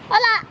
Hola.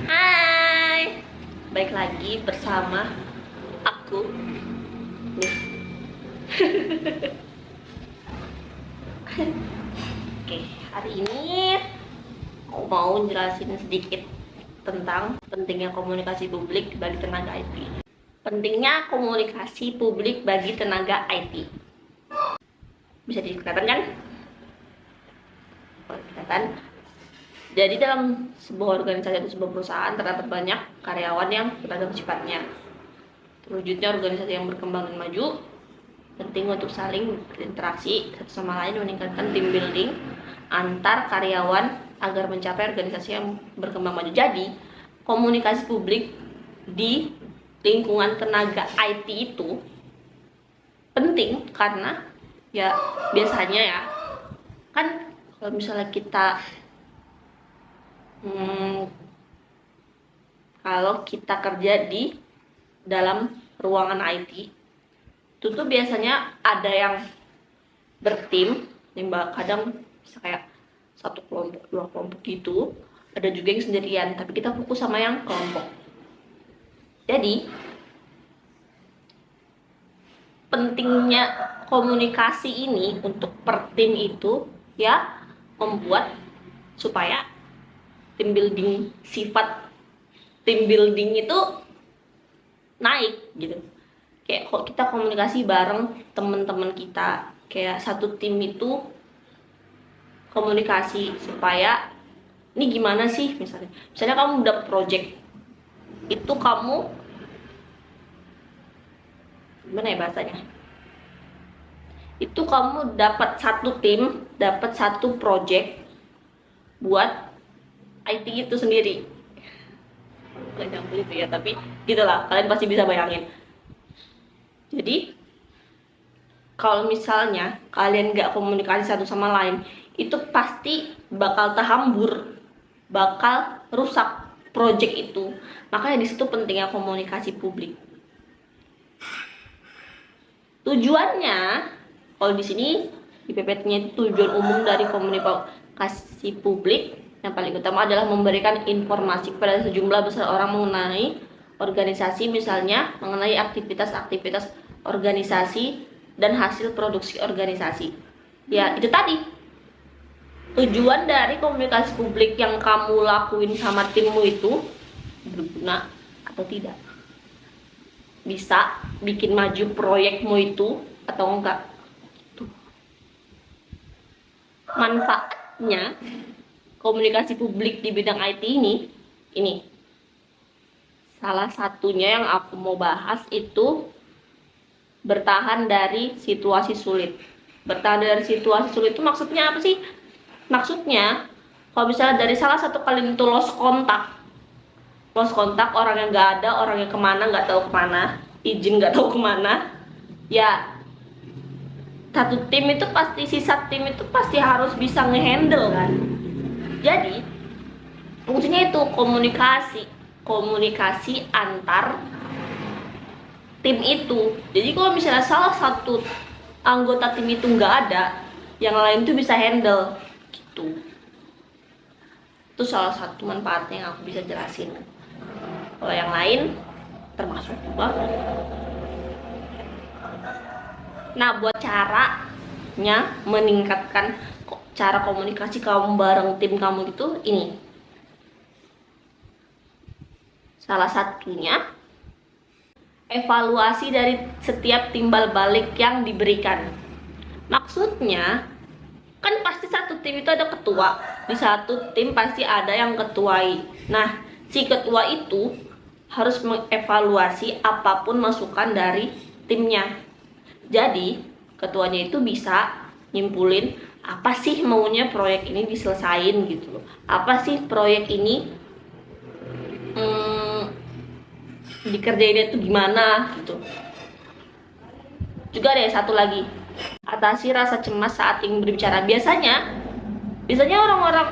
Hai, baik lagi bersama aku nih. Oke, hari ini aku mau jelasin sedikit tentang pentingnya komunikasi publik bagi tenaga IT. Pentingnya komunikasi publik bagi tenaga IT. Bisa dikelihatan kan? Oh, kelihatan. Jadi dalam sebuah organisasi atau sebuah perusahaan terdapat banyak karyawan yang beragam sifatnya. Terwujudnya organisasi yang berkembang dan maju penting untuk saling berinteraksi satu sama lain, meningkatkan team building antar karyawan agar mencapai organisasi yang berkembang maju. Jadi komunikasi publik di lingkungan tenaga IT itu penting karena ya biasanya ya kan kalau misalnya kita kalau kita kerja di dalam ruangan IT itu tuh biasanya ada yang bertim, kadang bisa kayak satu kelompok, dua kelompok gitu. Ada juga yang sendirian, tapi kita fokus sama yang kelompok. Jadi pentingnya komunikasi ini untuk per tim itu ya membuat supaya tim building, sifat tim building itu naik gitu. Kayak kok kita komunikasi bareng teman-teman kita, kayak satu tim itu komunikasi supaya ini gimana sih, misalnya kamu udah project itu, kamu gimana ya bahasanya, itu kamu dapat satu tim, dapat satu project buat IT itu sendiri. Gak nyambung itu ya, tapi gitulah, kalian pasti bisa bayangin. Jadi kalau misalnya kalian gak komunikasi satu sama lain, itu pasti bakal terhambur, bakal rusak project itu. Makanya disitu pentingnya komunikasi publik. Tujuannya, kalau di sini di PPT-nya itu tujuan umum dari komunikasi publik yang paling utama adalah memberikan informasi kepada sejumlah besar orang mengenai organisasi, misalnya mengenai aktivitas-aktivitas organisasi dan hasil produksi organisasi. Ya, itu tadi. Tujuan dari komunikasi publik yang kamu lakuin sama timmu itu berguna atau tidak. Bisa bikin maju proyekmu itu atau enggak. Tuh. Manfaatnya komunikasi publik di bidang IT ini salah satunya yang aku mau bahas itu bertahan dari situasi sulit. Bertahan dari situasi sulit itu maksudnya apa sih? Maksudnya kalau misalnya dari salah satu kalian itu lost kontak, orang yang nggak ada, orang yang kemana nggak tahu kemana, izin nggak tahu kemana, ya satu tim itu pasti, sisa tim itu pasti harus bisa ngehandle kan. Jadi fungsinya itu komunikasi antar tim itu. Jadi kalau misalnya salah satu anggota tim itu nggak ada, yang lain tuh bisa handle gitu. Itu salah satu manfaatnya yang aku bisa jelasin. Kalau yang lain termasuk juga. Nah, buat caranya meningkatkan cara komunikasi kamu bareng tim kamu itu ini. Salah satunya evaluasi dari setiap timbal balik yang diberikan. Maksudnya kan pasti satu tim itu ada ketua, di satu tim pasti ada yang ketuai. Nah, si ketua itu harus mengevaluasi apapun masukan dari timnya. Jadi ketuanya itu bisa nyimpulin apa sih maunya proyek ini diselesain gitu loh. Apa sih proyek ini dikerjainnya tuh gimana gitu. Juga ada satu lagi, atasi rasa cemas saat ingin berbicara. Biasanya orang-orang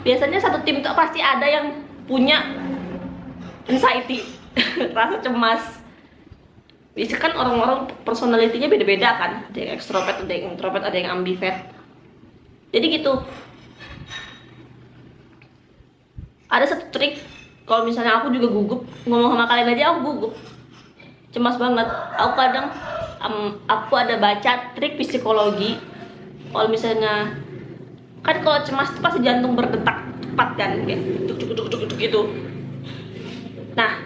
biasanya satu tim itu pasti ada yang punya anxiety, rasa cemas. Biasanya kan orang-orang personalitinya beda-beda kan, ada yang ekstrovert, ada yang introvert, ada yang ambivert. Jadi gitu. Ada satu trik, kalau misalnya aku juga gugup ngomong sama kalian aja, aku gugup, cemas banget. Aku kadang aku ada baca trik psikologi. Kalau misalnya kan kalau cemas itu pasti jantung berdetak cepat kan, kayak tuk gitu. Nah,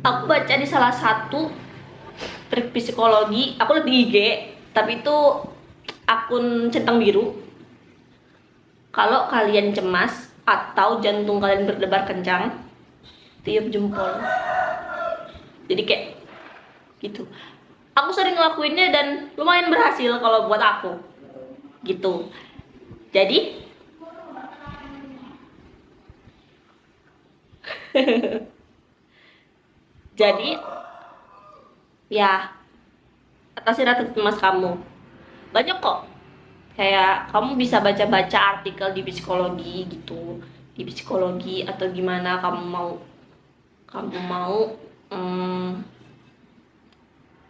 aku baca di salah satu trik psikologi, aku lihat di IG, tapi itu akun centang biru. Kalau kalian cemas atau jantung kalian berdebar kencang, tiup jempol. Jadi kayak gitu. Aku sering ngelakuinnya dan lumayan berhasil kalau buat aku. Gitu. Jadi jadi ya, atasi rasa cemas kamu. Banyak kok. Kayak kamu bisa baca-baca artikel di psikologi gitu, di psikologi atau gimana kamu mau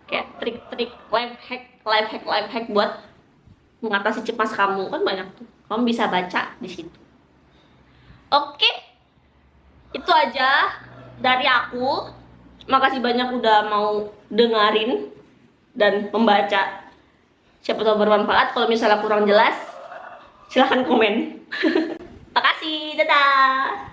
kayak trik-trik life hack buat mengatasi cemas kamu, kan banyak tuh. Kamu bisa baca di situ. Oke, itu aja dari aku. Makasih banyak udah mau dengerin dan membaca. Siapa tahu bermanfaat. Kalau misalnya kurang jelas, silahkan komen. Makasih, dadah.